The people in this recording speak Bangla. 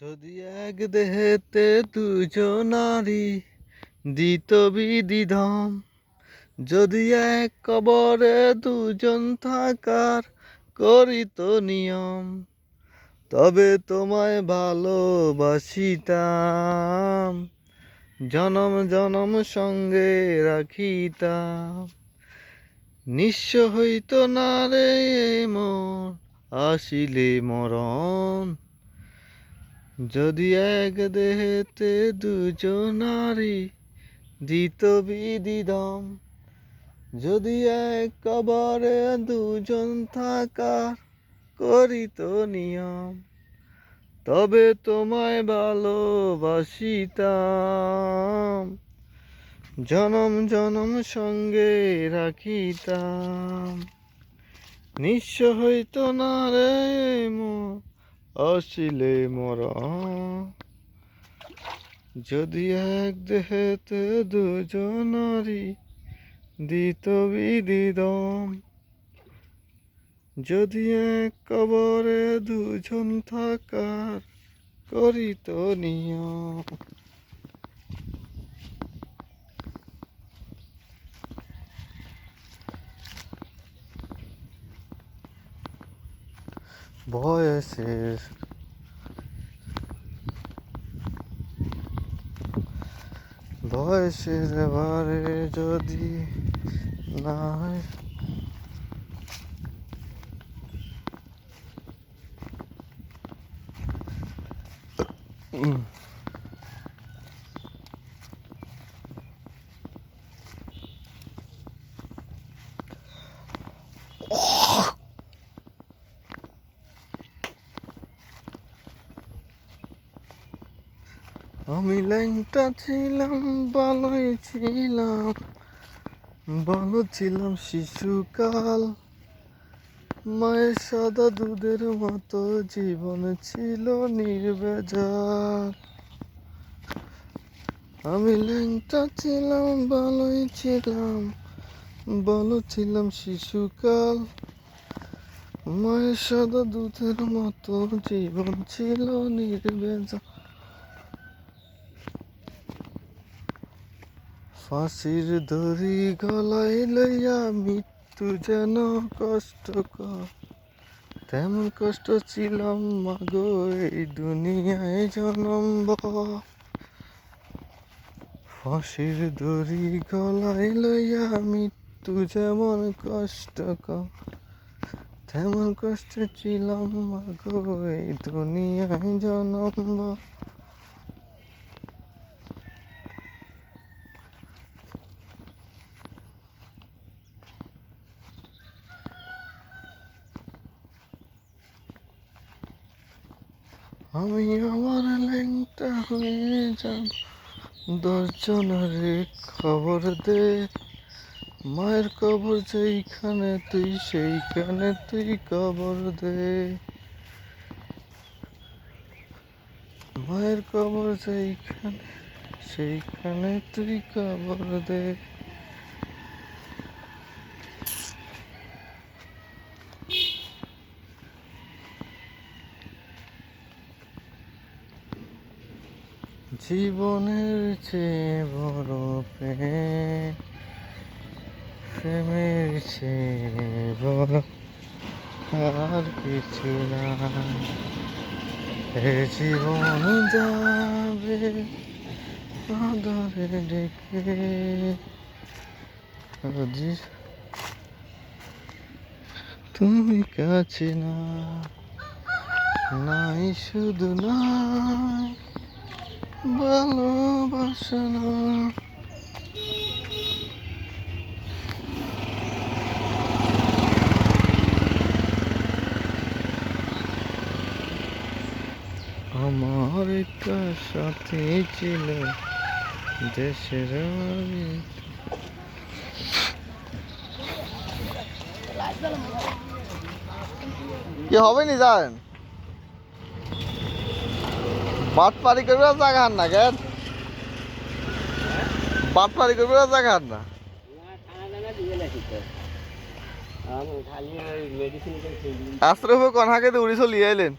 যদি এক দেহেতে দুজনারি দিত বিধিধম, যদি এক কবরে দুজন থাকার করিত নিয়ম, তবে তোমায় ভালোবাসিতাম, জনম জনম সঙ্গে রাখিতাম। নিঃস্ব হইত না রে মন, আসিলে মরণ। যদি এক দেহেতে দুজনারি দিত বিধিদম, যদি এক কবরে দুজন থাকার করিত নিয়ম, তবে তোমায় ভালোবাসিতাম, জনম জনম সঙ্গে রাখিতাম। নিঃস্ব হইত না রে মন, আসিলে মরণ। যদি এক দেহেতে দুজনারি দিত বিধিদম, যদি এক কবরে দুজন থাকার করিত নিয়ম। বয়সের বারে যদি না হয়, আমি ল্যাংটা ছিলাম, ভালোই ছিলাম, ভালো ছিলাম শিশুকাল। মায়ের সাদা দুধের মতো জীবন ছিল নির্ভেজাল। আমি ল্যাংটা ছিলাম, ভালোই ছিলাম, ভালো ছিলাম শিশুকাল। মায়ের সাদা দুধের মতো জীবন ছিল নির্ভেজাল। ফাঁসির দড়ি গলায় লইয়া মৃত্যু যেন কষ্টকর, তেমন কষ্ট ছিলাম মাগো এই দুনিয়ায় জন্মভর। ফাঁসির দড়ি গলায় লইয়া মৃত্যু যেমন কষ্টকর, তেমন কষ্ট ছিলাম মাগো এই দুনিয়ায় জন্মভর। আমি আমার ল্যাংটা হয়ে যাব, 10 জনের খবর দে। মায়ের কবর যেইখানে তুই সেইখানে তুই কবর দে। মায়ের কবর যেইখানে সেইখানে তুই কবর দে। জীবনের চেয়ে বড় প্রেমের চেয়ে বড় আর কিছু না। এ জীবন যাবে আদরে ডেকে, তুমি কাছে না, নাই শুধু নাই ভালোবাসা না। আমার একটা সাথী ছিল দেশের কি হবে নি জানেন, বাট পারি করবে জায়গা হার না কেন, বাট পারি করবে জায়গা হার না। আশ্রয় কোন হাকে উড়ি চলিয়ে এলেন।